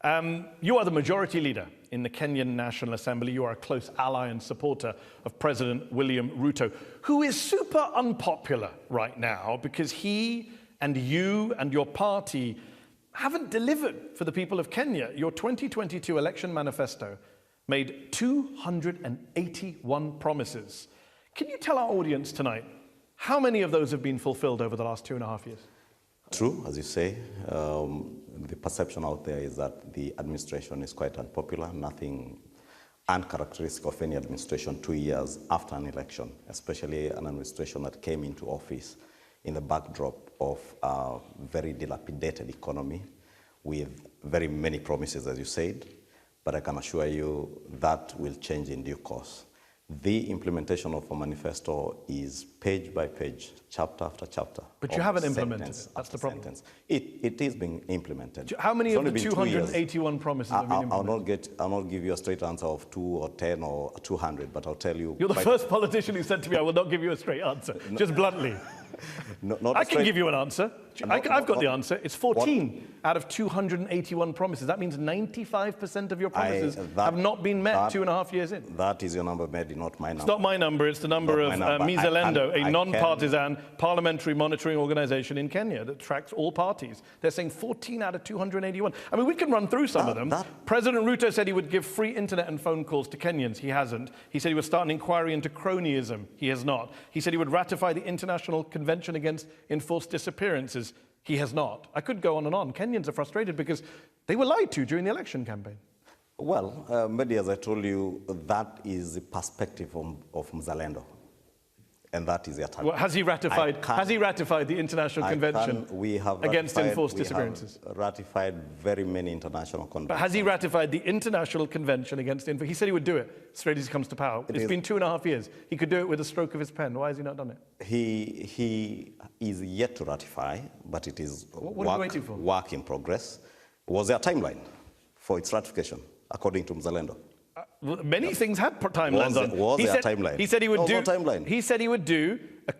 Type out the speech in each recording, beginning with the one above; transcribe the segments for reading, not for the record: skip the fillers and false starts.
You are the majority leader in the Kenyan National Assembly. You are a close ally and supporter of President William Ruto, who is super unpopular right now because he and you and your party haven't delivered for the people of Kenya. Your 2022 election manifesto made 281 promises. Can you tell our audience tonight how many of those have been fulfilled over the last 2.5 years? True, as you say. The perception out there is that the administration is quite unpopular, nothing uncharacteristic of any administration 2 years after an election, especially an administration that came into office in the backdrop of a very dilapidated economy with very many promises, as you said, but I can assure you that will change in due course. The implementation of a manifesto is page by page, chapter after chapter. But you haven't implemented it. That's the problem. Sentence. It is being implemented. How many of the 281 promises have been implemented? I'll not give you a straight answer of 2 or 10 or 200, but I'll tell you. You're the first politician who said to me, I will not give you a straight answer, just bluntly. I can give you an answer. I've got the answer. It's 14 out of 281 promises. That means 95% of your promises have not been met 2.5 years in. That is your number, Mehdi, not my number. It's not my number. It's the number of Mizalendo, a non-partisan parliamentary monitoring organization in Kenya that tracks all parties. They're saying 14 out of 281. I mean, we can run through some of them. President Ruto said he would give free internet and phone calls to Kenyans. He hasn't. He said he would start an inquiry into cronyism. He has not. He said he would ratify the International Convention Against Enforced Disappearances. He has not. I could go on and on. Kenyans are frustrated because they were lied to during the election campaign. Well, Mehdi, as I told you, that is the perspective of Mzalendo. And that is their target. Well, has he ratified the International Convention Against Enforced Disappearances? We have ratified very many international conventions. But has he ratified the International Convention Against He said he would do it straight as he comes to power. It's been 2.5 years. He could do it with a stroke of his pen. Why has he not done it? He is yet to ratify, but it is work in progress. Was there a timeline for its ratification, according to Mzalendo? Many things had timelines on. Was there a timeline? He said he would no timeline. He said he would do a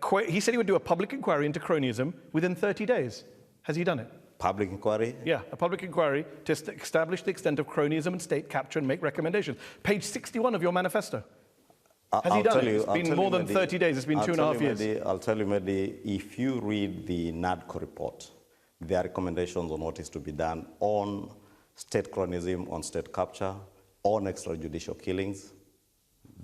public inquiry into cronyism within 30 days. Has he done it? Public inquiry? Yeah, a public inquiry to establish the extent of cronyism and state capture and make recommendations. Page 61 of your manifesto. Has he done it? It's been more than 30 days. It's been 2.5 years. I'll tell you, Mehdi, if you read the NADCO report, there are recommendations on what is to be done on state cronyism, on state capture, on extrajudicial killings.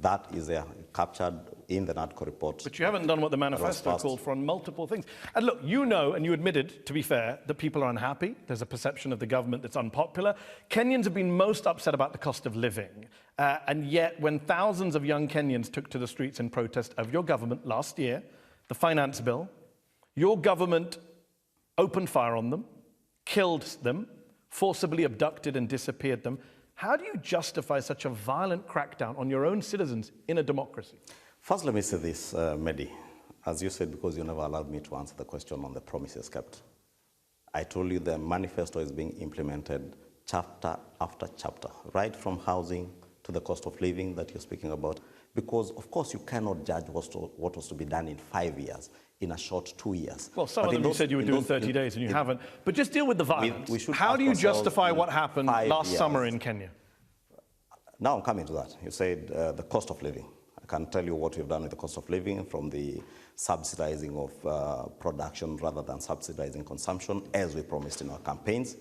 That is captured in the NADCO report. But you haven't done what the manifesto called for on multiple things. And look, you know, and you admitted, to be fair, that people are unhappy. There's a perception of the government that's unpopular. Kenyans have been most upset about the cost of living. And yet, when thousands of young Kenyans took to the streets in protest of your government last year, the finance bill, your government opened fire on them, killed them, forcibly abducted and disappeared them. How do you justify such a violent crackdown on your own citizens in a democracy? First, let me say this, Mehdi. As you said, because you never allowed me to answer the question on the promises kept. I told you the manifesto is being implemented chapter after chapter, right from housing to the cost of living that you're speaking about. Because, of course, you cannot judge what was to be done in 5 years, in a short 2 years. Well, some of them you said you would do in 30 days, and you haven't. But just deal with the violence. How do you justify what happened last summer in Kenya? Now I'm coming to that. You said the cost of living. I can tell you what we've done with the cost of living, from the subsidizing of production rather than subsidizing consumption, as we promised in our campaigns.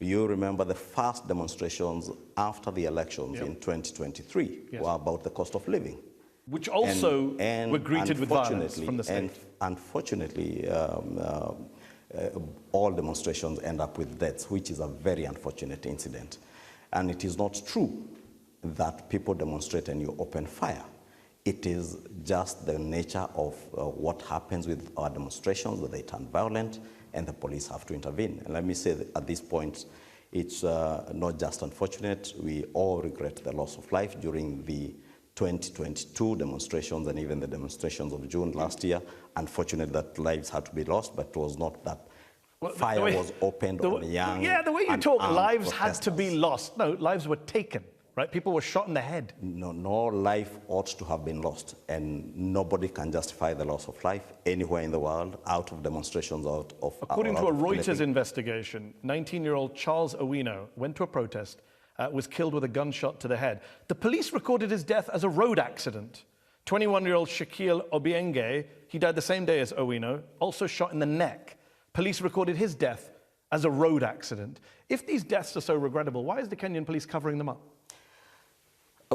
You remember the first demonstrations after the elections in 2023 were about the cost of living. Which also were greeted with violence from the state. And unfortunately, all demonstrations end up with deaths, which is a very unfortunate incident. And it is not true that people demonstrate and you open fire. It is just the nature of what happens with our demonstrations, that they turn violent, and the police have to intervene. And let me say that at this point, it's not just unfortunate. We all regret the loss of life during the 2022 demonstrations and even the demonstrations of June last year. Unfortunate that lives had to be lost, but it was not that fire was opened on young. Yeah, the way you talk, lives had to be lost. No, lives were taken. right? People were shot in the head. No life ought to have been lost, and nobody can justify the loss of life anywhere in the world out of demonstrations of According to a Reuters anything. investigation, 19-year-old Charles Owino went to a protest, was killed with a gunshot to the head. The police recorded his death as a road accident. 21-year-old Shaquille Obienge, he died the same day as Owino, also shot in the neck. Police recorded his death as a road accident. If these deaths are so regrettable, why is the Kenyan police covering them up?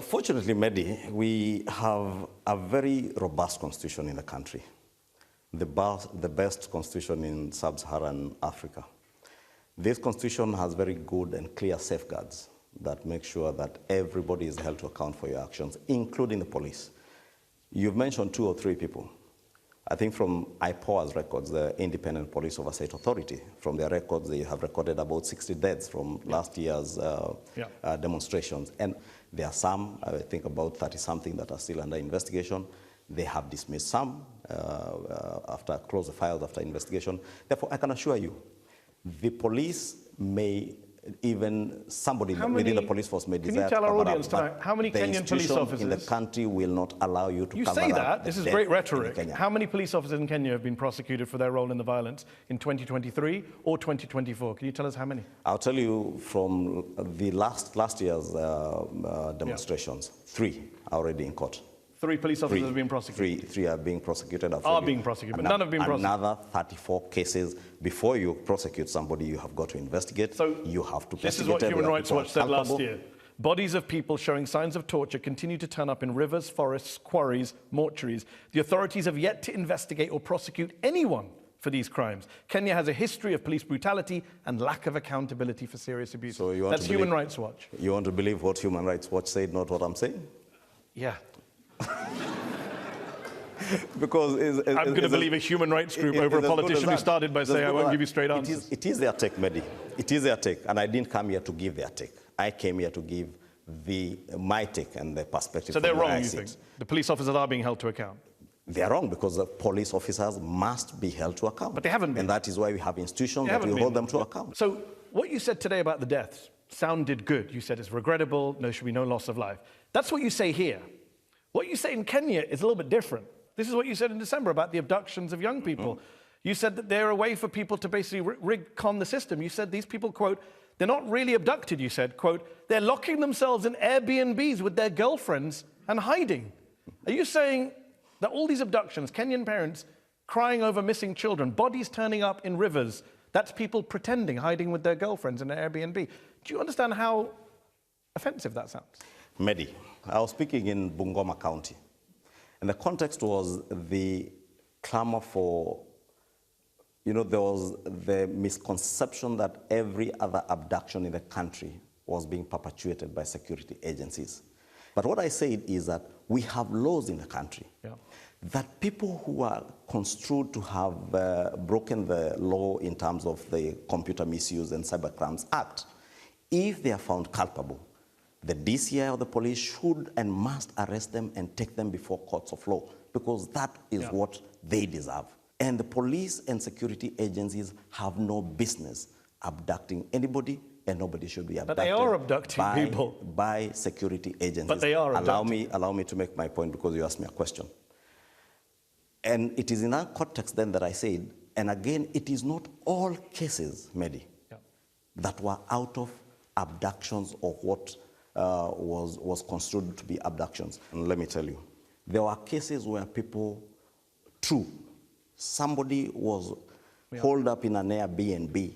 Fortunately, Mehdi, we have a very robust constitution in the country, the best constitution in sub-Saharan Africa. This constitution has very good and clear safeguards that make sure that everybody is held to account for your actions, including the police. You've mentioned 2 or 3 people. I think from IPOA's records, the Independent Police Oversight Authority, from their records, they have recorded about 60 deaths from last year's demonstrations. And there are some, I think about 30-something that are still under investigation. They have dismissed some after close the files after investigation. Therefore, I can assure you, the police may even somebody within the police force may desire to cover up. Can you tell our audience tonight, how many Kenyan police officers in the country will not allow you to You cover say up that, this is great rhetoric. Kenya. How many police officers in Kenya have been prosecuted for their role in the violence in 2023 or 2024? Can you tell us how many? I'll tell you from the last year's demonstrations, 3 are already in court. 3 police officers have been prosecuted? Three are being prosecuted. Are being prosecuted, but none have been prosecuted. Another 34 cases. Before you prosecute somebody, you have got to investigate. So you have to this is what Human Rights Watch said last year. Bodies of people showing signs of torture continue to turn up in rivers, forests, quarries, mortuaries. The authorities have yet to investigate or prosecute anyone for these crimes. Kenya has a history of police brutality and lack of accountability for serious abuse. So you want That's to believe, Human Rights Watch. You want to believe what Human Rights Watch said, not what I'm saying? Yeah. Because I'm going to believe a human rights group over a politician who started by saying, I won't give you straight answers. It is their take, Mehdi. It is their take. And I didn't come here to give their take. I came here to give my take and the perspective. So they're wrong, you think? The police officers are being held to account? They're wrong because the police officers must be held to account. But they haven't been. And that is why we have institutions that will hold them to account. So what you said today about the deaths sounded good. You said it's regrettable, there should be no loss of life. That's what you say here. What you say in Kenya is a little bit different. This is what you said in December about the abductions of young people. You said that they're a way for people to basically con the system. You said these people, quote, they're not really abducted, you said, quote, they're locking themselves in Airbnbs with their girlfriends and hiding. Are you saying that all these abductions, Kenyan parents crying over missing children, bodies turning up in rivers, that's people pretending, hiding with their girlfriends in an Airbnb? Do you understand how offensive that sounds? Mehdi, I was speaking in Bungoma County. And the context was the clamor for, there was the misconception that every other abduction in the country was being perpetuated by security agencies. But what I said is that we have laws in the country that people who are construed to have broken the law in terms of the Computer Misuse and Cybercrimes Act, if they are found culpable, the DCI or the police should and must arrest them and take them before courts of law, because that is what they deserve. And the police and security agencies have no business abducting anybody, and nobody should be abducted. But they are abducting people. By security agencies. But they are abducting. Allow me to make my point, because you asked me a question. And it is in that context then that I said, and again, it is not all cases, Mehdi, that were out of abductions or what was construed to be abductions. And let me tell you, there were cases where people, somebody was holed up in an Airbnb,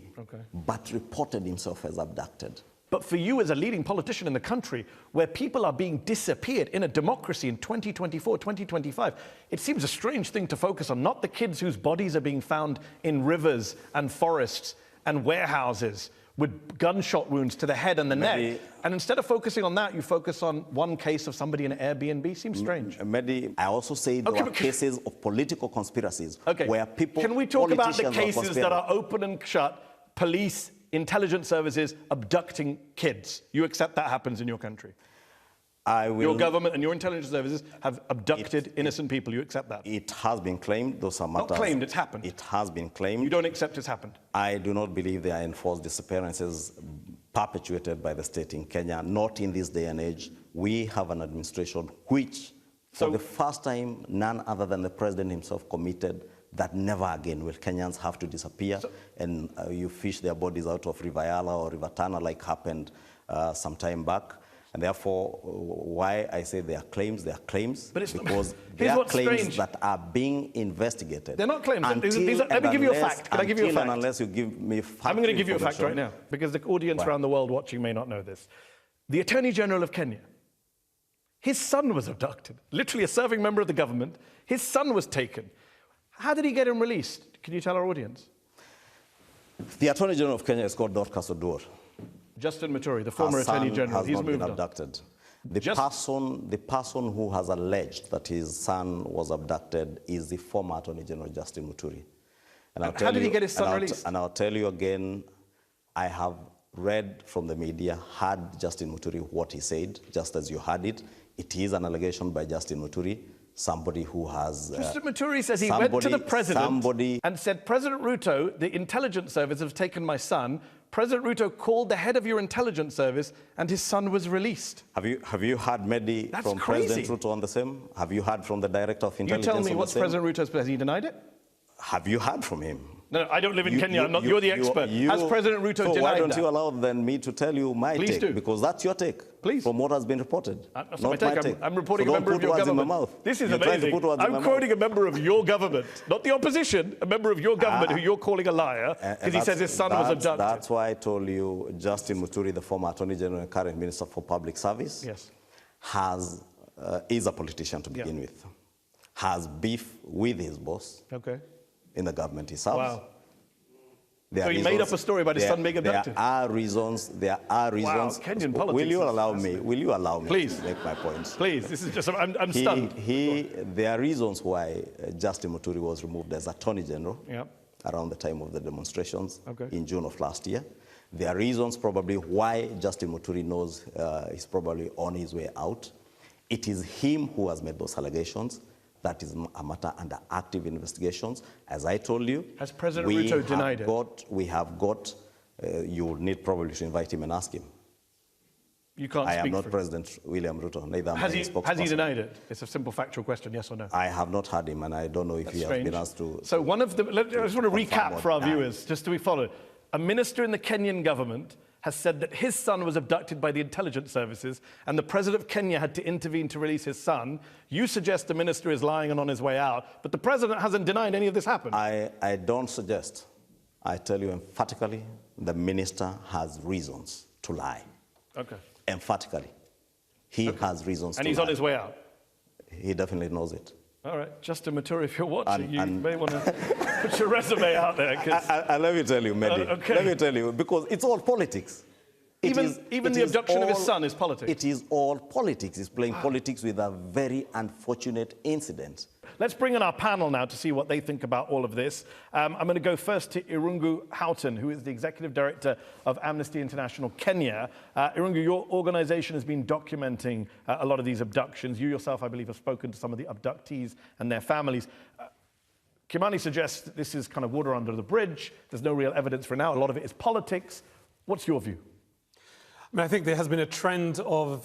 but reported himself as abducted. But for you as a leading politician in the country, where people are being disappeared in a democracy in 2024, 2025, it seems a strange thing to focus on, not the kids whose bodies are being found in rivers and forests and warehouses with gunshot wounds to the head and the neck. And instead of focusing on that, you focus on one case of somebody in an Airbnb. Seems strange. Mehdi, I also say there were cases of political conspiracies where people... Can we talk about the cases that are open and shut, police, intelligence services abducting kids? You accept that happens in your country? Your government and your intelligence services have abducted innocent people. You accept that? It has been claimed. Those are matters. Not claimed, it's happened. It has been claimed. You don't accept it's happened? I do not believe they are enforced disappearances perpetuated by the state in Kenya, not in this day and age. We have an administration which, for the first time, none other than the president himself committed that never again will Kenyans have to disappear and you fish their bodies out of River Yala or River Tana like happened some time back. And therefore, why I say they are claims, but it's because they are claims that are being investigated. They're not claims. Let me give you a fact. Can I give you a fact? Unless you give me fact. I'm going to give you a fact right now, because the audience around the world watching may not know this. The Attorney General of Kenya, his son was abducted, literally a serving member of the government. His son was taken. How did he get him released? Can you tell our audience? The Attorney General of Kenya is called Dorcas Oduor. Justin Muturi, the former Attorney General, he's moved been abducted. The person who has alleged that his son was abducted is the former Attorney General, Justin Muturi. And how did he get his son released? And I'll tell you again, I have read from the media, heard Justin Muturi what he said, just as you heard it. It is an allegation by Justin Muturi, somebody who has... Justin Muturi says he went to the president and said, President Ruto, the intelligence service have taken my son. President Ruto called the head of your intelligence service and his son was released. Have you heard Mehdi from President Ruto on the same? Have you heard from the director of intelligence? You tell me what's President Ruto's... Has he denied it? Have you heard from him? No, I don't live in Kenya. You're the expert. Has President Ruto denied that? So why don't you allow then me to tell you my Please take? Do. Because that's your take. Please. From what has been reported. That's not my take. I'm reporting a member of your government. This is amazing. I'm quoting a member of your government, not the opposition, a member of your government who you're calling a liar because he says his son was abducted. That's why I told you Justin Muturi, the former Attorney General and current Minister for Public Service, yes, is a politician to begin with, has beef with his boss in the government he serves. Wow. So he made up a story about his son being abducted. There are reasons. Wow, Kenyan politics. Will you allow me Please. to make my points? Please, this is just, I'm stunned. There are reasons why Justin Muturi was removed as Attorney General around the time of the demonstrations in June of last year. There are reasons probably why Justin Muturi knows he's probably on his way out. It is him who has made those allegations. That is a matter under active investigations. As I told you, has President Ruto denied it? We have got, you need probably to invite him and ask him. You can't I speak am not for President William Ruto, neither am I his spokesperson. Has he denied it? It's a simple factual question, yes or no? I have not heard him, and I don't know if he has been asked to... So one of the... I just want to recap for our viewers, just to be followed. A minister in the Kenyan government has said that his son was abducted by the intelligence services and the president of Kenya had to intervene to release his son. You suggest the minister is lying and on his way out, but the president hasn't denied any of this happened. I don't suggest. I tell you emphatically, the minister has reasons to lie. Okay. Emphatically. He has reasons to lie. And he's on his way out? He definitely knows it. All right, Justin Muturi, if you're watching, you may want to put your resume out there. Let me tell you, Mehdi. Let me tell you, because it's all politics. Even the abduction of his son is politics? It is all politics. It's playing politics with a very unfortunate incident. Let's bring in our panel now to see what they think about all of this. I'm going to go first to Irungu Houghton, who is the Executive Director of Amnesty International Kenya. Irungu, your organization has been documenting a lot of these abductions. You yourself, I believe, have spoken to some of the abductees and their families. Kimani suggests that this is kind of water under the bridge. There's no real evidence for now. A lot of it is politics. What's your view? I think there has been a trend of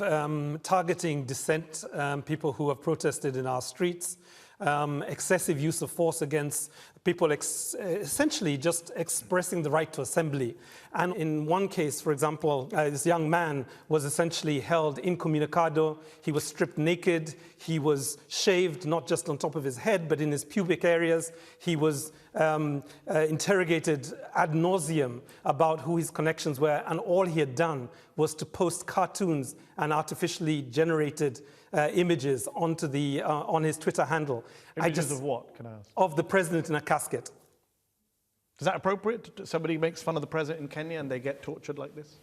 targeting dissent, people who have protested in our streets, excessive use of force against people essentially just expressing the right to assembly. And in one case, for example, this young man was essentially held incommunicado. He was stripped naked. He was shaved, not just on top of his head, but in his pubic areas. He was interrogated ad nauseum about who his connections were, and all he had done was to post cartoons and artificially generated images onto the on his Twitter handle. Images of what, can I ask? Of the president in a casket. Is that appropriate? Somebody makes fun of the president in Kenya and they get tortured like this?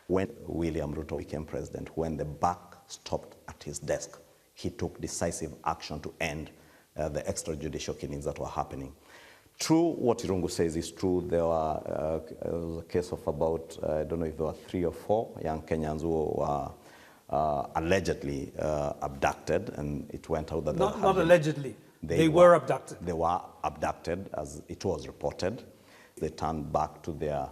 When William Ruto became president, when the buck stopped at his desk, he took decisive action to end the extrajudicial killings that were happening. True, what Irungu says is true. There was a case of about, I don't know if there were 3 or 4 young Kenyans who were allegedly abducted, and it went out that... Not allegedly. They were abducted. They were abducted, as it was reported. They turned back to their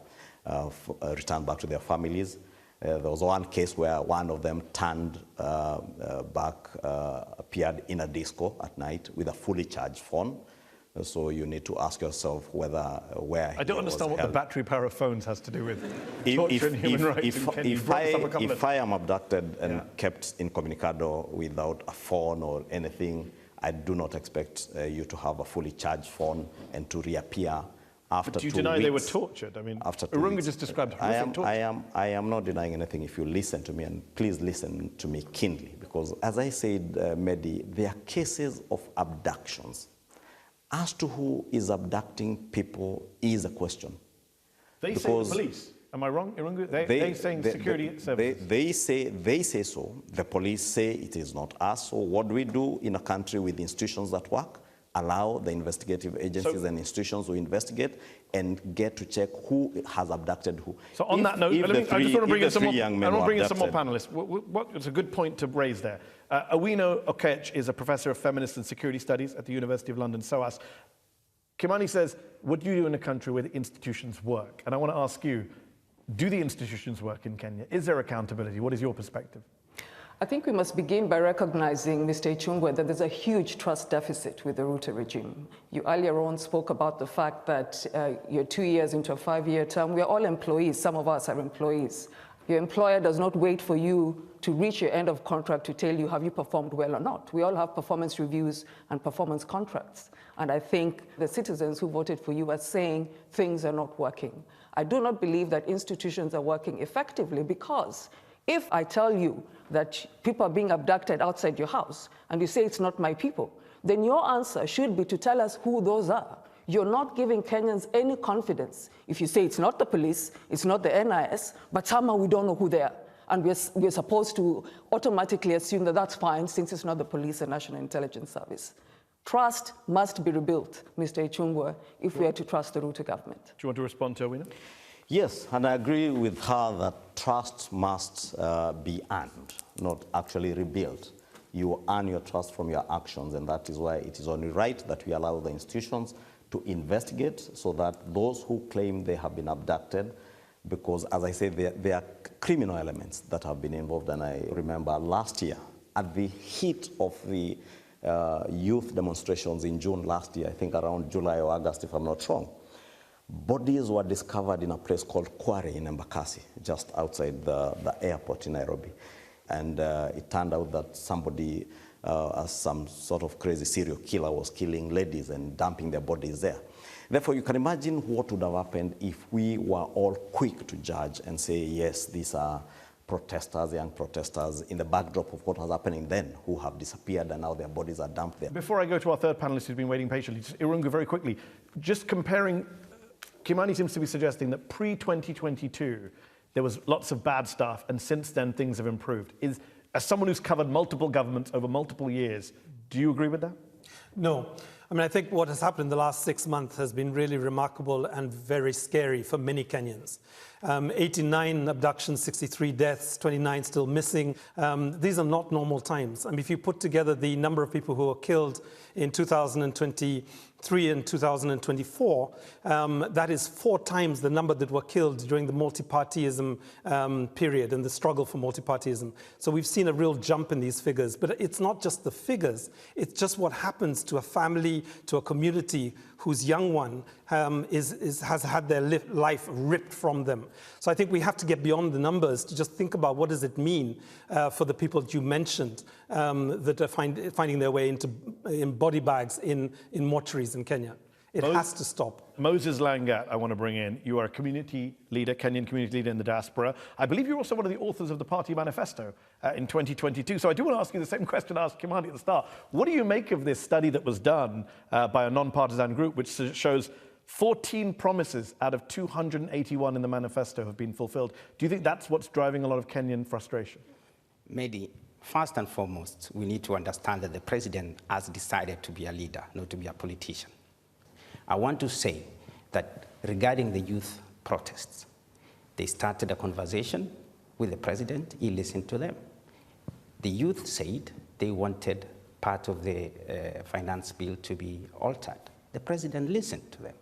returned back to their families. There was one case where one of them turned back, appeared in a disco at night with a fully charged phone. So you need to ask yourself where I don't understand what the battery power of phones has to do with torture and human rights in Kenya. If I am abducted and kept incommunicado without a phone or anything, I do not expect you to have a fully charged phone and to reappear after 2 weeks. Do you deny they were tortured? I mean, Irungu just described horrific torture. I am not denying anything if you listen to me, and please listen to me keenly, because as I said, Mehdi, there are cases of abductions. As to who is abducting people is a question. They say the police. Am I wrong, Irungu? They saying security services. They say so. The police say it is not us. So what do we do in a country with institutions that work? Allow the investigative agencies and institutions to investigate and get to check who has abducted who. So on that note, I just want to bring in some more. I want to bring in some more panelists. It's a good point to raise there. Awino Okech is a professor of feminist and security studies at the University of London, SOAS. Kimani says, what do you do in a country where the institutions work? And I want to ask you, do the institutions work in Kenya? Is there accountability? What is your perspective? I think we must begin by recognizing, Mr. Inchungwa, that there's a huge trust deficit with the Ruto regime. You earlier on spoke about the fact that you're 2 years into a 5-year term. We're all employees. Some of us are employees. Your employer does not wait for you to reach your end of contract to tell you, have you performed well or not? We all have performance reviews and performance contracts. And I think the citizens who voted for you are saying things are not working. I do not believe that institutions are working effectively, because if I tell you that people are being abducted outside your house and you say it's not my people, then your answer should be to tell us who those are. You're not giving Kenyans any confidence if you say it's not the police, it's not the NIS, but somehow we don't know who they are. And we're supposed to automatically assume that that's fine since it's not the police and National Intelligence Service. Trust must be rebuilt, Mr. Inchungwa, if we are to trust the Ruto government. Do you want to respond to Awino? Yes, and I agree with her that trust must be earned, not actually rebuilt. You earn your trust from your actions, and that is why it is only right that we allow the institutions to investigate so that those who claim they have been abducted, because as I said, there are criminal elements that have been involved. And I remember last year, at the heat of the youth demonstrations in June last year, I think around July or August, if I'm not wrong, bodies were discovered in a place called Kware in Embakasi, just outside the airport in Nairobi. And it turned out that somebody, some sort of crazy serial killer, was killing ladies and dumping their bodies there. Therefore, you can imagine what would have happened if we were all quick to judge and say, yes, these are protesters, young protesters, in the backdrop of what was happening then, who have disappeared and now their bodies are dumped there. Before I go to our third panelist who's been waiting patiently, just Irungu, very quickly, just comparing, Kimani seems to be suggesting that pre-2022, there was lots of bad stuff, and since then things have improved. As someone who's covered multiple governments over multiple years, do you agree with that? No. I mean, I think what has happened in the last 6 months has been really remarkable and very scary for many Kenyans. 89 abductions, 63 deaths, 29 still missing. These are not normal times. I mean, if you put together the number of people who were killed in 2023 and 2024, that is 4 times the number that were killed during the multi-partyism period and the struggle for multi-partyism. So we've seen a real jump in these figures. But it's not just the figures, it's just what happens to a family, to a community whose young one has had their life ripped from them. So I think we have to get beyond the numbers to just think about what does it mean for the people that you mentioned that are finding their way in body bags in mortuaries in Kenya. It has to stop. Moses Langat, I want to bring in. You are a community leader, Kenyan community leader in the diaspora. I believe you're also one of the authors of the party manifesto in 2022. So I do want to ask you the same question I asked Kimani at the start. What do you make of this study that was done by a non-partisan group, which shows 14 promises out of 281 in the manifesto have been fulfilled? Do you think that's what's driving a lot of Kenyan frustration? Maybe. First and foremost, we need to understand that the president has decided to be a leader, not to be a politician. I want to say that regarding the youth protests, they started a conversation with the president. He listened to them. The youth said they wanted part of the finance bill to be altered. The president listened to them.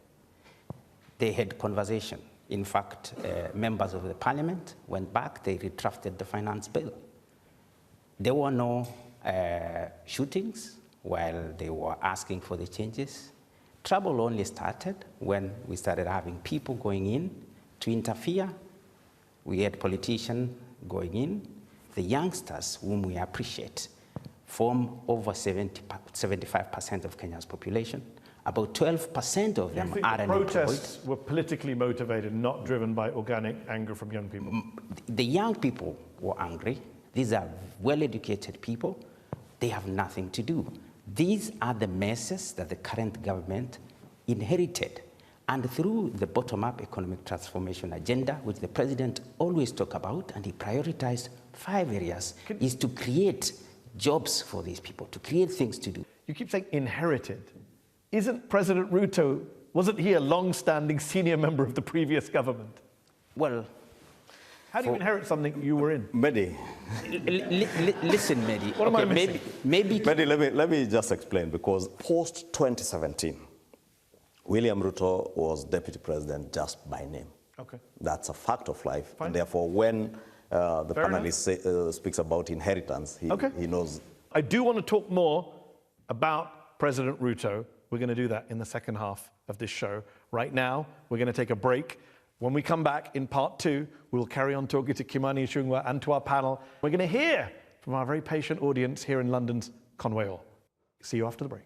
They had conversation. In fact, members of the parliament went back, they redrafted the finance bill. There were no shootings while they were asking for the changes. Trouble only started when we started having people going in to interfere. We had politicians going in. The youngsters, whom we appreciate, form over 75% of Kenya's population. About 12% of them are unemployed. Protests were politically motivated, not driven by organic anger from young people? The young people were angry. These are well-educated people. They have nothing to do. These are the messes that the current government inherited. And through the bottom-up economic transformation agenda, which the president always talks about, and he prioritized 5 areas, is to create jobs for these people, to create things to do. You keep saying inherited. Isn't President Ruto, wasn't he a long-standing senior member of the previous government? Well, how do you inherit something you were in? Mehdi. Listen, Mehdi. What am I missing? Mehdi, let me just explain, because post-2017, William Ruto was deputy president just by name. Okay. That's a fact of life. Fine. And therefore, when the Fair panelist speaks about inheritance, he knows. I do want to talk more about President Ruto. We're going to do that in the second half of this show. Right now, we're going to take a break. When we come back in part 2, we'll carry on talking to Kimani Inchungwa and to our panel. We're going to hear from our very patient audience here in London's Conway Hall. See you after the break.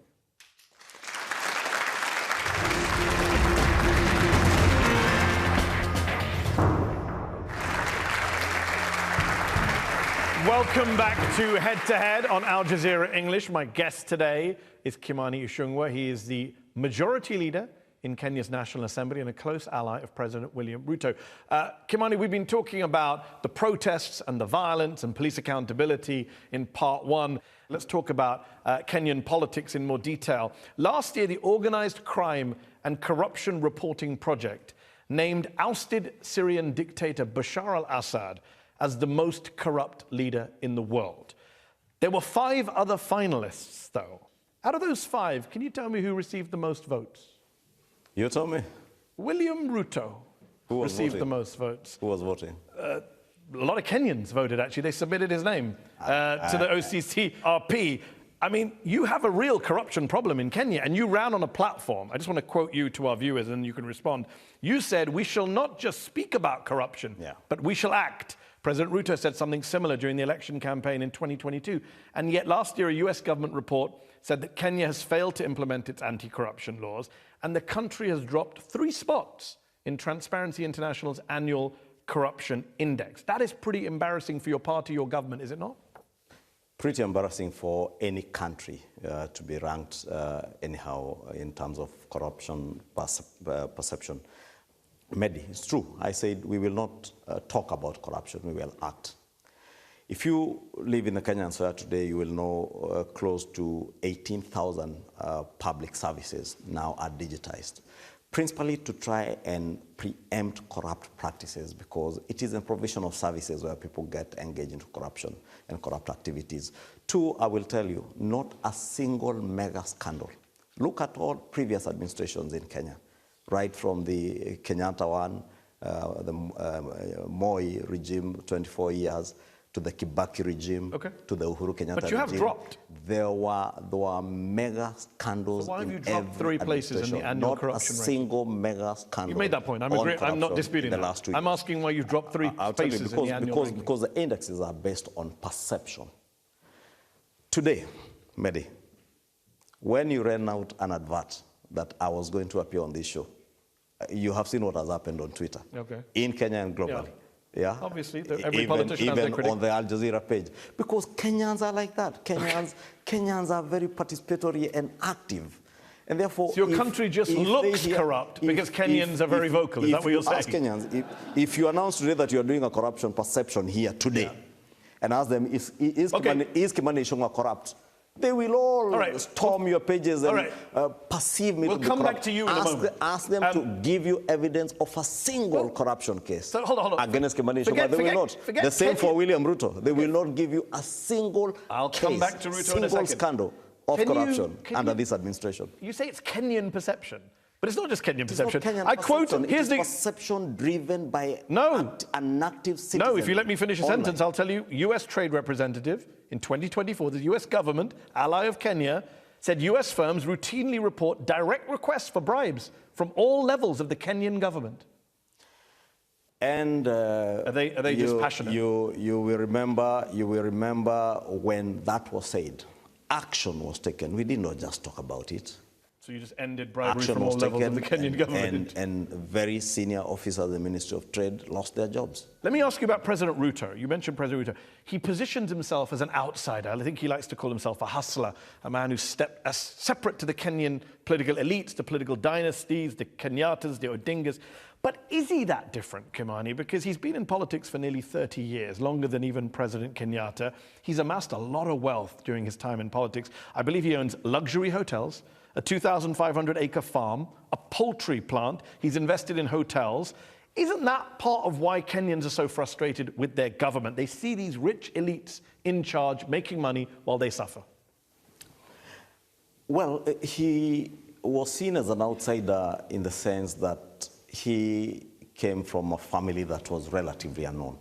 Welcome back to Head to Head on Al Jazeera English. My guest today is Kimani Inchungwa. He is the majority leader in Kenya's National Assembly and a close ally of President William Ruto. Kimani, we've been talking about the protests and the violence and police accountability in part 1. Let's talk about Kenyan politics in more detail. Last year, the Organized Crime and Corruption Reporting Project named ousted Syrian dictator Bashar al-Assad as the most corrupt leader in the world. There were 5 other finalists, though. Out of those 5, can you tell me who received the most votes? You tell me. William Ruto received the most votes. Who was voting? A lot of Kenyans voted, actually. They submitted his name to the OCCRP. I mean, you have a real corruption problem in Kenya, and you ran on a platform. I just want to quote you to our viewers, and you can respond. You said, "We shall not just speak about corruption, but we shall act." President Ruto said something similar during the election campaign in 2022. And yet last year, a US government report said that Kenya has failed to implement its anti-corruption laws, and the country has dropped 3 spots in Transparency International's annual corruption index. That is pretty embarrassing for your party, your government, is it not? Pretty embarrassing for any country to be ranked anyhow in terms of corruption perception. Mehdi, it's true. I said we will not talk about corruption, we will act. If you live in the Kenyan soil today, you will know close to 18,000 public services now are digitized, principally to try and preempt corrupt practices, because it is in provision of services where people get engaged into corruption and corrupt activities. 2, I will tell you, not a single mega scandal. Look at all previous administrations in Kenya, right from the Kenyatta one, the Moi regime, 24 years, to the Kibaki regime, to the Uhuru Kenyatta regime. But you have dropped. There were mega scandals. So why have you dropped 3 places in the annual corruption rate? Not a single mega scandal. You made that point. I'm not disputing that. Last 2 years. I'm asking why you've dropped 3 places in the annual ranking. Because the indexes are based on perception. Today, Mehdi, when you ran out an advert that I was going to appear on this show, you have seen what has happened on Twitter, in Kenya and globally. Yeah. Obviously, every politician has their critic. Even on the Al Jazeera page. Because Kenyans are like that. Kenyans are very participatory and active. And therefore, so your country just looks corrupt because Kenyans are very vocal. Is that what you're saying? Ask Kenyans, if you announce today that you're doing a corruption perception here today, and ask them, is Kimani Inchungwa corrupt? They will all storm your pages and perceive me to be corrupt. We'll come back to you in a moment. Ask them to give you evidence of a single corruption case. So hold on. Against Kimani Inchungwa, they will not. The same for William Ruto. They will not give you a single single scandal of corruption under this administration. You say it's Kenyan perception. But it's not just Kenyan It is not perception. Kenyan I quote, perception. here's it is the... perception driven by an active citizen. No, if you let me finish a online. sentence, I'll tell you, US trade representative in 2024, the US government, ally of Kenya, said US firms routinely report direct requests for bribes from all levels of the Kenyan government. And are they just passionate? You will remember when that was said, action was taken. We did not just talk about it. So you just ended bribery Action from all was levels of taken, the Kenyan government. and very senior officers of the Ministry of Trade lost their jobs. Let me ask you about President Ruto. You mentioned President Ruto. He positions himself as an outsider. I think he likes to call himself a hustler, a man who's separate to the Kenyan political elites, the political dynasties, the Kenyatas, the Odingas. But is he that different, Kimani? Because he's been in politics for nearly 30 years, longer than even President Kenyatta. He's amassed a lot of wealth during his time in politics. I believe he owns luxury hotels, a 2,500-acre farm, a poultry plant. He's invested in hotels. Isn't that part of why Kenyans are so frustrated with their government? They see these rich elites in charge, making money while they suffer. Well, he was seen as an outsider in the sense that he came from a family that was relatively unknown.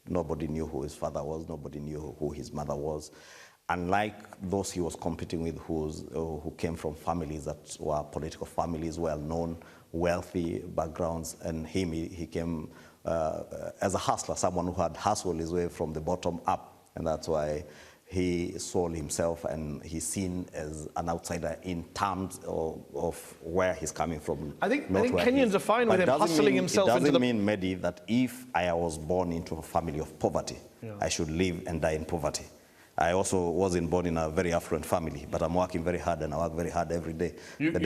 Nobody knew who his father was. Nobody knew who his mother was. Unlike those he was competing with who came from families that were political families, well-known, wealthy backgrounds, and he came as a hustler, someone who had hustled his way from the bottom up, and that's why he sold himself and he's seen as an outsider in terms of where he's coming from. I think Kenyans are fine with him hustling himself into the... It doesn't mean, Mehdi, that if I was born into a family of poverty, I should live and die in poverty. I also wasn't born in a very affluent family, but I'm working very hard and I work very hard every day. The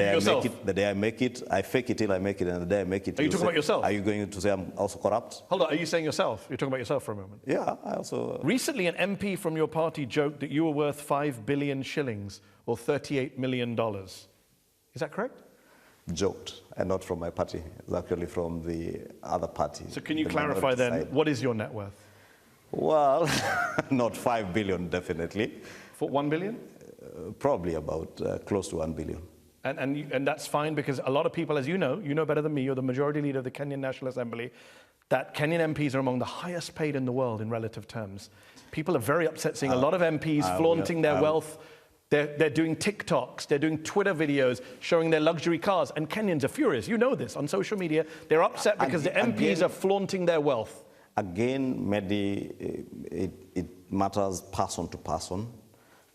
day I make it, I fake it till I make it, and the day I make it... Are you talking about yourself? Are you going to say I'm also corrupt? Hold on, are you saying yourself? You're talking about yourself for a moment. Yeah, I also... Recently, an MP from your party joked that you were worth 5 billion shillings, or $38 million. Is that correct? Joked, and not from my party. It's actually from the other party. So can you clarify then, what is your net worth? Well, not 5 billion, definitely. For 1 billion? Probably about close to 1 billion. And that's fine, because a lot of people, as you know better than me, you're the majority leader of the Kenyan National Assembly, that Kenyan MPs are among the highest paid in the world in relative terms. People are very upset seeing a lot of MPs flaunting their wealth. They're doing TikToks, they're doing Twitter videos showing their luxury cars, and Kenyans are furious. You know this on social media. They're upset because the MPs are flaunting their wealth. Again, Mehdi, it matters person to person.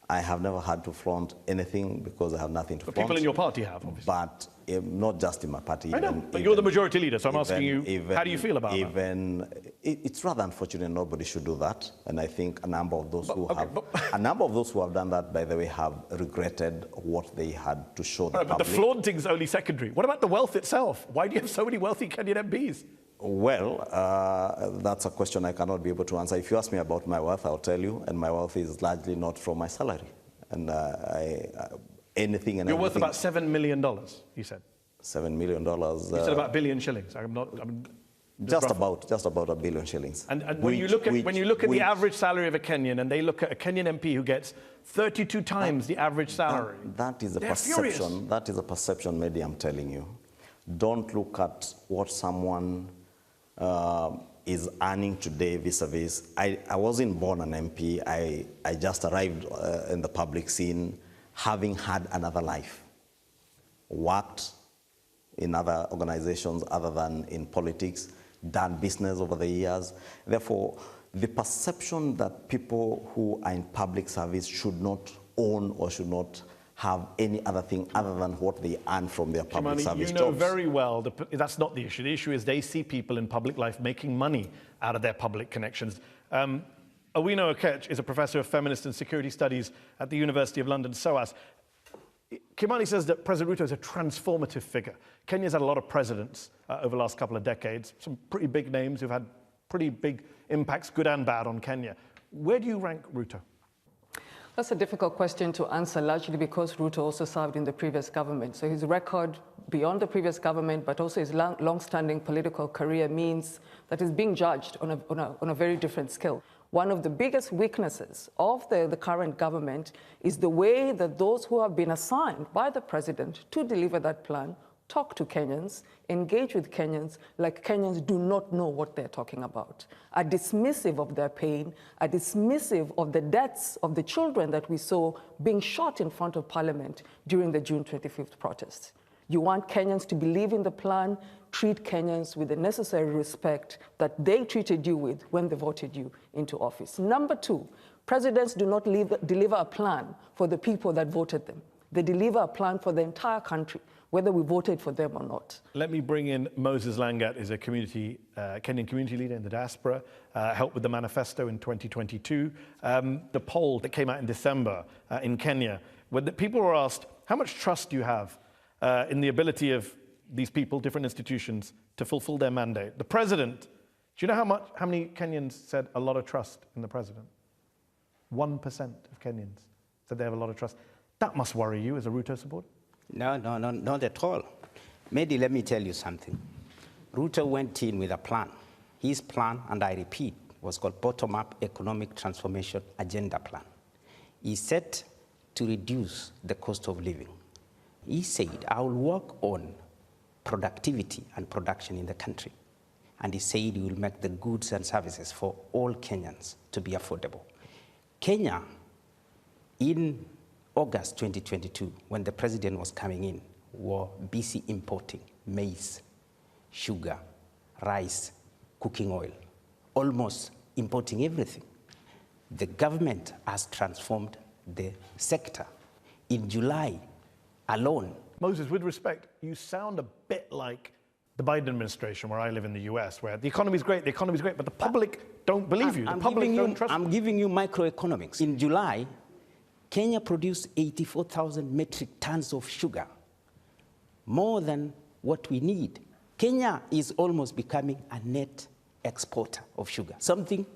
I have never had to flaunt anything because I have nothing to flaunt. People in your party have, obviously. But not just in my party. I know, but you're the majority leader, so I'm asking you, how do you feel about that? It's rather unfortunate nobody should do that, and I think a number of those who have done that, by the way, have regretted what they had to show the public. But the flaunting's only secondary. What about the wealth itself? Why do you have so many wealthy Kenyan MPs? Well, that's a question I cannot be able to answer. If you ask me about my wealth, I'll tell you, and my wealth is largely not from my salary. And anything and You're worth everything. about $7 million, you said. $7 million. You said about billion shillings. Just about $1 billion shillings. And when you look at the average salary of a Kenyan, and they look at a Kenyan MP who gets 32 times the average salary, that is a perception. Furious. That is a perception, maybe I'm telling you. Don't look at what someone is earning today vis-a-vis. I wasn't born an MP. I just arrived in the public scene having had another life. Worked in other organizations other than in politics, done business over the years. Therefore, the perception that people who are in public service should not own or should not have any other thing other than what they earn from their public service jobs. You know very well that's not the issue. The issue is they see people in public life making money out of their public connections. Owino Okech is a professor of feminist and security studies at the University of London, SOAS. Kimani says that President Ruto is a transformative figure. Kenya's had a lot of presidents over the last couple of decades, some pretty big names who've had pretty big impacts, good and bad, on Kenya. Where do you rank Ruto? That's a difficult question to answer, largely because Ruto also served in the previous government. So his record beyond the previous government, but also his long-standing political career, means that he's being judged on a very different scale. One of the biggest weaknesses of the current government is the way that those who have been assigned by the president to deliver that plan talk to Kenyans, engage with Kenyans like Kenyans do not know what they're talking about, are dismissive of their pain, are dismissive of the deaths of the children that we saw being shot in front of Parliament during the June 25th protests. You want Kenyans to believe in the plan, treat Kenyans with the necessary respect that they treated you with when they voted you into office. Number two, presidents do not deliver a plan for the people that voted them. They deliver a plan for the entire country, whether we voted for them or not. Let me bring in Moses Langat, is a Kenyan community leader in the diaspora, helped with the manifesto in 2022. The poll that came out in December in Kenya, where the people were asked, how much trust do you have in the ability of these people, different institutions, to fulfill their mandate? The president, do you know how many Kenyans said a lot of trust in the president? 1% of Kenyans said they have a lot of trust. That must worry you as a Ruto supporter. No, not at all. Mehdi, let me tell you something. Ruto went in with a plan. His plan, and I repeat, was called Bottom-Up Economic Transformation Agenda Plan. He set to reduce the cost of living. He said, I will work on productivity and production in the country. And he said he will make the goods and services for all Kenyans to be affordable. Kenya, in August 2022, when the president was coming in, were busy importing maize, sugar, rice, cooking oil, almost importing everything. The government has transformed the sector. In July alone. Moses, with respect, you sound a bit like the Biden administration, where I live in the US, where the economy's great, but the public don't believe you. The public don't trust you. I'm giving you microeconomics. In July, Kenya produced 84,000 metric tons of sugar, more than what we need. Kenya is almost becoming a net exporter of sugar, something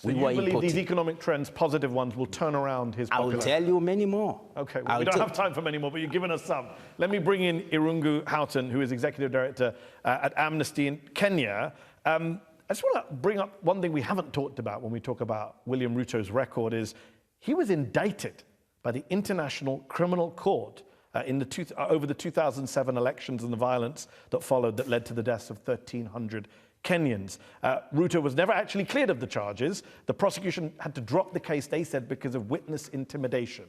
we were importing. So you believe these economic trends, positive ones, will turn around his popularity? I will tell you many more. Okay, well, we don't have time for many more, but you've given us some. Let me bring in Irungu Houghton, who is Executive Director at Amnesty in Kenya. I just want to bring up one thing we haven't talked about when we talk about William Ruto's record is he was indicted by the International Criminal Court over the 2007 elections and the violence that followed that led to the deaths of 1,300 Kenyans. Ruto was never actually cleared of the charges. The prosecution had to drop the case, they said, because of witness intimidation.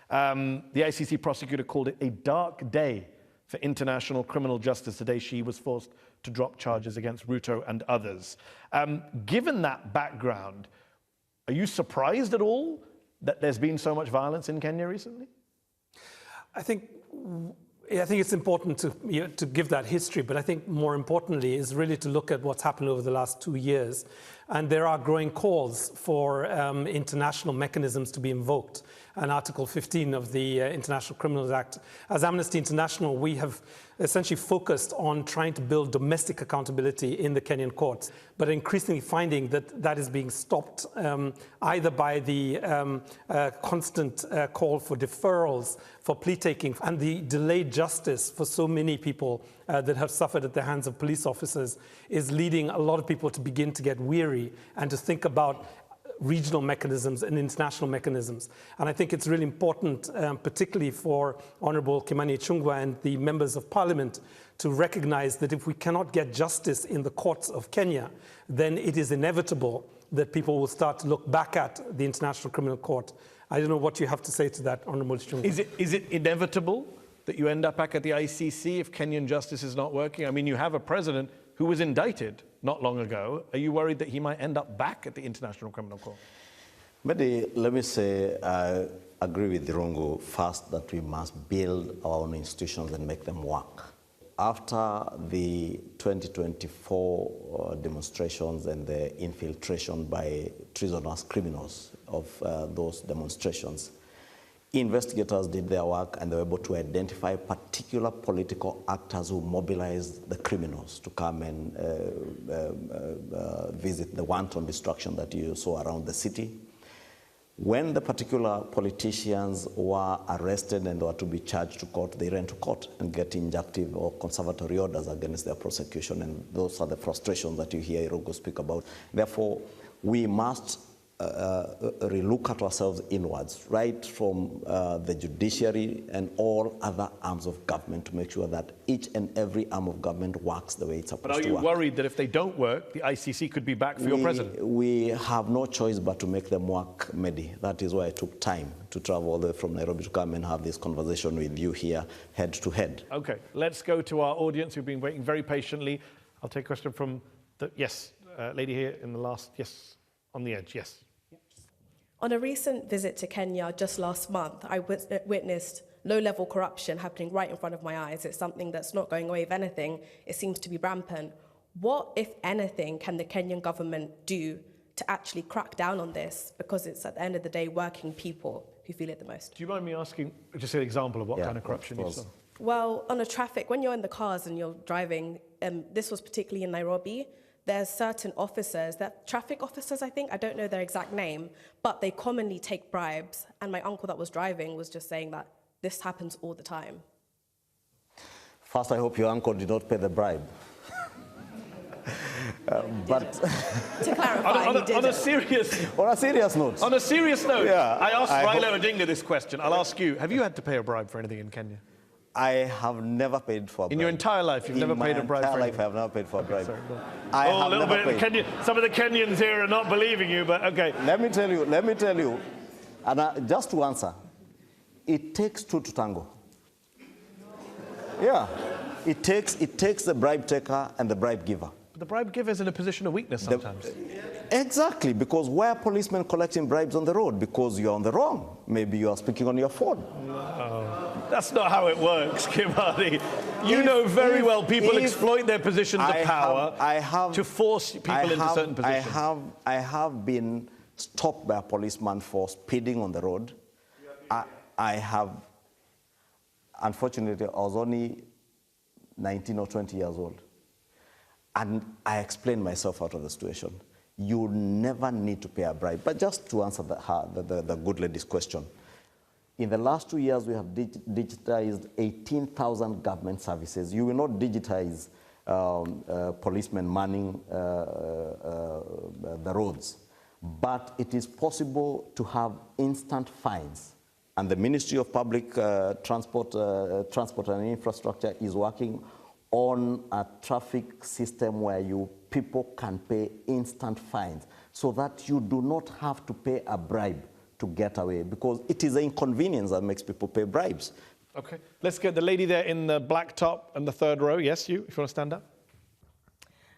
The ICC prosecutor called it a dark day for international criminal justice the day she was forced to drop charges against Ruto and others. Given that background, are you surprised at all that there's been so much violence in Kenya recently? I think it's important to give that history, but I think more importantly is really to look at what's happened over the last 2 years. And there are growing calls for international mechanisms to be invoked. And Article 15 of the International Criminals Act. As Amnesty International, we have essentially focused on trying to build domestic accountability in the Kenyan courts, but increasingly finding that that is being stopped either by the constant call for deferrals, for plea taking, and the delayed justice for so many people that have suffered at the hands of police officers is leading a lot of people to begin to get weary and to think about regional mechanisms and international mechanisms. And I think it's really important, particularly for Honorable Kimani Inchungwa and the members of parliament, to recognize that if we cannot get justice in the courts of Kenya, then it is inevitable that people will start to look back at the International Criminal Court. I don't know what you have to say to that, Honorable Inchungwa. Is it inevitable that you end up back at the ICC if Kenyan justice is not working? I mean, you have a president who was indicted not long ago. Are you worried that he might end up back at the International Criminal Court? Mehdi, let me say I agree with Irungu first that we must build our own institutions and make them work. After the 2024 demonstrations and the infiltration by treasonous criminals of those demonstrations, investigators did their work and they were able to identify particular political actors who mobilized the criminals to come and visit the wanton destruction that you saw around the city. When the particular politicians were arrested and were to be charged to court, they ran to court and get injunctive or conservatory orders against their prosecution, and those are the frustrations that you hear Irungu speak about. Therefore, we must relook at ourselves inwards, right from the judiciary and all other arms of government, to make sure that each and every arm of government works the way it's supposed to work. But are you worried that if they don't work, the ICC could be back for your president? We have no choice but to make them work, Mehdi. That is why I took time to travel all the way from Nairobi to come and have this conversation with you here, head to head. Okay, let's go to our audience who've been waiting very patiently. I'll take a question from the, yes, lady here in the last, yes, on the edge, yes. On a recent visit to Kenya just last month, I witnessed low-level corruption happening right in front of my eyes. It's something that's not going away. If anything, it seems to be rampant. What, if anything, can the Kenyan government do to actually crack down on this? Because it's, at the end of the day, working people who feel it the most. Do you mind me asking, just an example of what kind of corruption you saw? Well, on a traffic, when you're in the cars and you're driving, this was particularly in Nairobi, there's certain officers, traffic officers, I think, I don't know their exact name, but they commonly take bribes. And my uncle that was driving was just saying that this happens all the time. First, I hope your uncle did not pay the bribe. But to clarify, he didn't. on a serious note. On a serious note, yeah, I asked Raila Odinga this question. I'll ask you, have you had to pay a bribe for anything in Kenya? I have never paid for a bribe. In your entire life, you've never paid a bribe for anything? In my entire life, I have never paid for a bribe. Sorry, I have never paid. Some of the Kenyans here are not believing you, but okay. Let me tell you, and just to answer, it takes two to tango. Yeah, it takes the bribe taker and the bribe giver. The bribe giver is in a position of weakness sometimes. Exactly, because why are policemen collecting bribes on the road? Because you're on the wrong. Maybe you are speaking on your phone. No, that's not how it works, Kimani. You know very well people exploit their positions of power to force people into certain positions. I have been stopped by a policeman for speeding on the road. I have, unfortunately, I was only 19 or 20 years old. And I explained myself out of the situation. You never need to pay a bribe. But just to answer the good lady's question, in the last 2 years, we have digitized 18,000 government services. You will not digitize policemen manning the roads. But it is possible to have instant fines. And the Ministry of Public Transport and Infrastructure is working on a traffic system where people can pay instant fines so that you do not have to pay a bribe to get away, because it is the inconvenience that makes people pay bribes. Okay, let's get the lady there in the black top and the third row. Yes, you, if you want to stand up.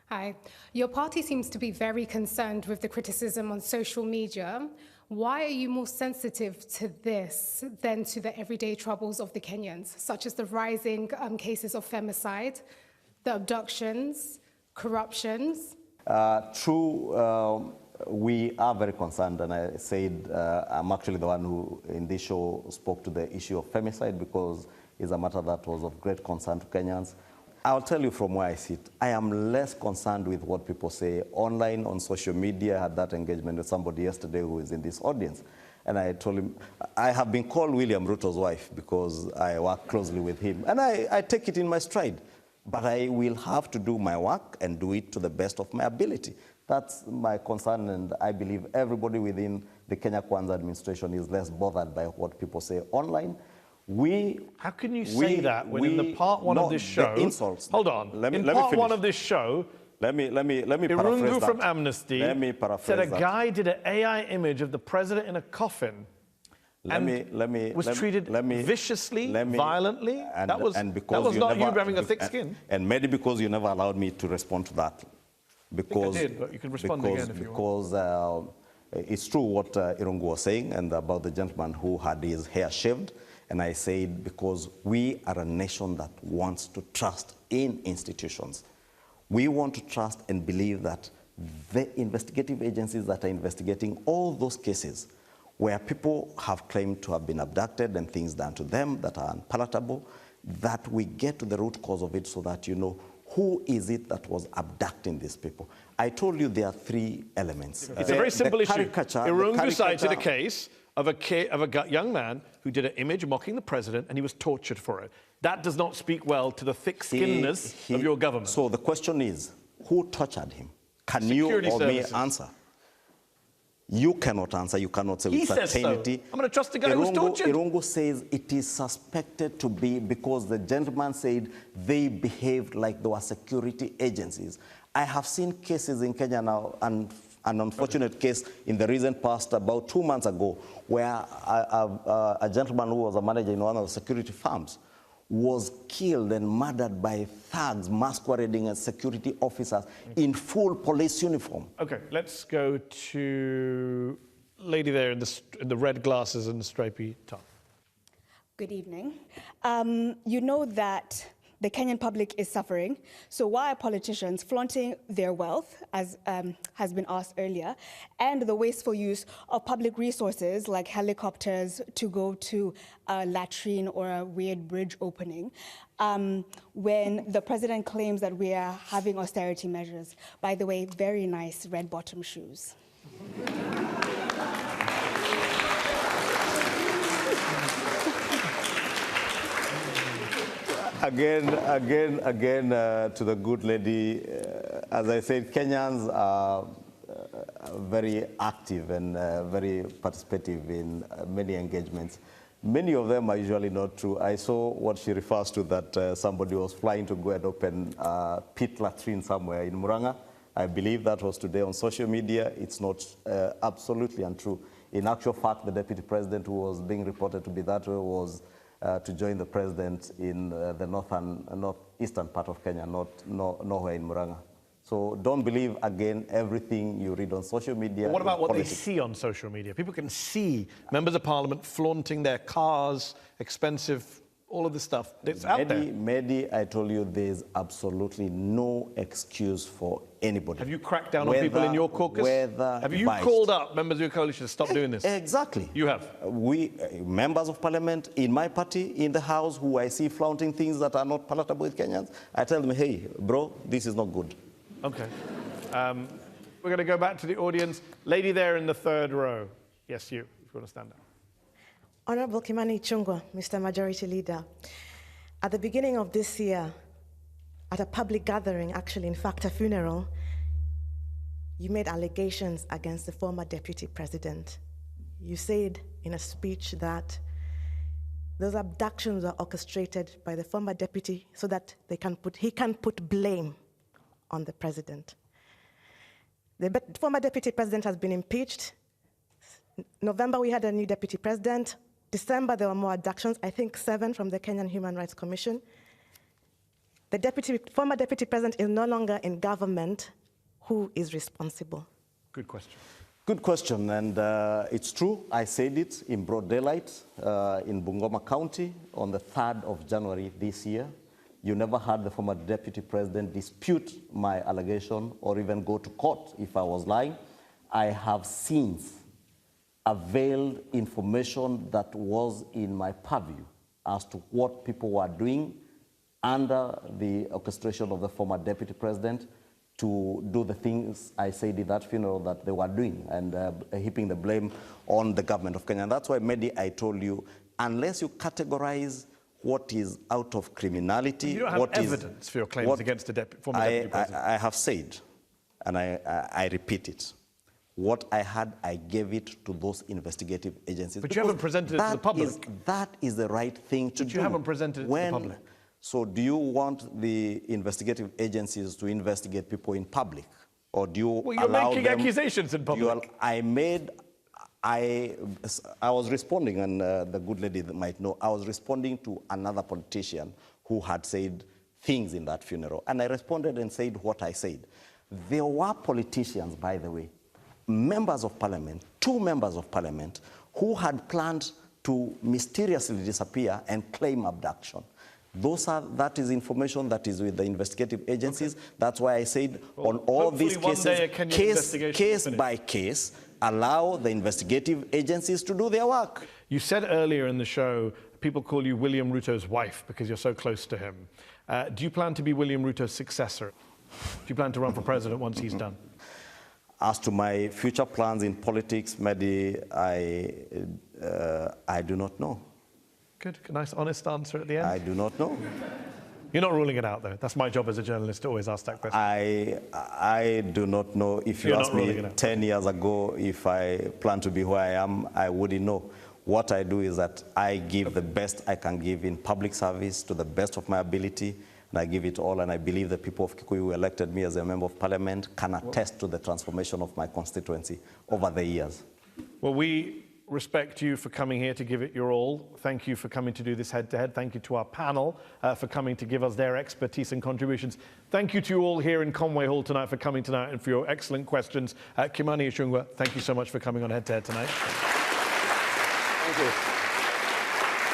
Hi. Your party seems to be very concerned with the criticism on social media. Why are you more sensitive to this than to the everyday troubles of the Kenyans, such as the rising cases of femicide, the abductions, corruptions? True, we are very concerned, and I said I'm actually the one who in this show spoke to the issue of femicide because it's a matter that was of great concern to Kenyans. I'll tell you from where I sit. I am less concerned with what people say online, on social media. I had that engagement with somebody yesterday who is in this audience. And I told him, I have been called William Ruto's wife because I work closely with him. And I take it in my stride. But I will have to do my work and do it to the best of my ability. That's my concern, and I believe everybody within the Kenya Kwanza administration is less bothered by what people say online. How can you say that when in the part one of this show... Insults. Hold on. Let me part finish. One of this show... Let me paraphrase Irungu that. from Amnesty said a that. guy did an AI image of the president in a coffin was treated viciously, violently. That was not you having a thick skin. And maybe because you never allowed me to respond to that. Because, I think I did, but you can respond again if you want. Because it's true what Irungu was saying and about the gentleman who had his hair shaved. And I said, because we are a nation that wants to trust in institutions. We want to trust and believe that the investigative agencies that are investigating all those cases where people have claimed to have been abducted and things done to them that are unpalatable, that we get to the root cause of it so that you know who is it that was abducting these people. I told you there are three elements. It's a very simple issue. Irungu cited a case of a young man who did an image mocking the president, and he was tortured for it. That does not speak well to the thick-skinnedness of your government. So the question is, who tortured him? Can you or me answer? You cannot answer, you cannot say He with says so. certainty. I'm going to trust the guy who was tortured. Irungu says it is suspected to be because the gentleman said they behaved like they were security agencies. I have seen cases in Kenya now, and an unfortunate case in the recent past, about 2 months ago, where a gentleman who was a manager in one of the security firms was killed and murdered by thugs masquerading as security officers in full police uniform. Okay, let's go to lady there in the red glasses and the stripy top. Good evening. You know that the Kenyan public is suffering. So why are politicians flaunting their wealth, as has been asked earlier, and the wasteful use of public resources like helicopters to go to a latrine or a weird bridge opening, when the president claims that we are having austerity measures? By the way, very nice red bottom shoes. Again, to the good lady, as I said, Kenyans are very active and very participative in many engagements. Many of them are usually not true. I saw what she refers to, that somebody was flying to go and open a pit latrine somewhere in Muranga. I believe that was today on social media. It's not absolutely untrue. In actual fact, the deputy president who was being reported to be that way was to join the president in the northeastern part of Kenya, nowhere in Muranga. So don't believe, again, everything you read on social media. But what about what they see on social media? People can see members of parliament flaunting their cars, expensive, all of this stuff. It's out there. Mehdi, I told you there's absolutely no excuse for anybody. Have you cracked down on people in your caucus? Have you called up members of your coalition to stop doing this? Exactly. You have? We, members of parliament in my party, in the house, who I see flaunting things that are not palatable with Kenyans, I tell them, hey, bro, this is not good. Okay. We're going to go back to the audience. Lady there in the third row. Yes, you, if you want to stand up. Honorable Kimani Inchungwa, Mr. Majority Leader, at the beginning of this year, at a public gathering, actually, in fact, a funeral, you made allegations against the former deputy president. You said in a speech that those abductions were orchestrated by the former deputy so that he can put blame on the president. The former deputy president has been impeached. November, we had a new deputy president. December, there were more abductions, I think 7 from the Kenyan Human Rights Commission. The former deputy president is no longer in government. Who is responsible? Good question. Good question, and it's true. I said it in broad daylight in Bungoma County on the 3rd of January this year. You never heard the former deputy president dispute my allegation or even go to court if I was lying. I have since availed information that was in my purview as to what people were doing under the orchestration of the former deputy president to do the things I said in that funeral that they were doing, and heaping the blame on the government of Kenya. And that's why, Mehdi, I told you, unless you categorize what is out of criminality, you don't have evidence for your claims against the former deputy president. I have said, and I repeat it, what I had, I gave it to those investigative agencies. But you haven't presented it to the public. That is the right thing to do. But you haven't presented it to the public. So do you want the investigative agencies to investigate people in public? Or do you you're allow making them, accusations in public. I was responding, and the good lady that might know, I was responding to another politician who had said things in that funeral. And I responded and said what I said. There were politicians, by the way, members of parliament, 2 members of parliament, who had planned to mysteriously disappear and claim abduction. That is information that is with the investigative agencies. Okay. That's why I said on all these cases, case by case, allow the investigative agencies to do their work. You said earlier in the show, people call you William Ruto's wife because you're so close to him. Do you plan to be William Ruto's successor? Do you plan to run for president once he's done? As to my future plans in politics, Mehdi, I do not know. Good, nice honest answer at the end. I do not know. You're not ruling it out, though. That's my job as a journalist to always ask that question. I do not know. If you asked me 10 years ago if I plan to be where I am, I wouldn't know. What I do is that I give the best I can give in public service to the best of my ability, and I give it all, and I believe the people of Kikuyu who elected me as a member of parliament can attest to the transformation of my constituency over the years. Well, we respect you for coming here to give it your all. Thank you for coming to do this head-to-head. Thank you to our panel for coming to give us their expertise and contributions. Thank you to you all here in Conway Hall tonight for coming tonight and for your excellent questions. Kimani Inchungwa, thank you so much for coming on Head-to-Head tonight. Thank you.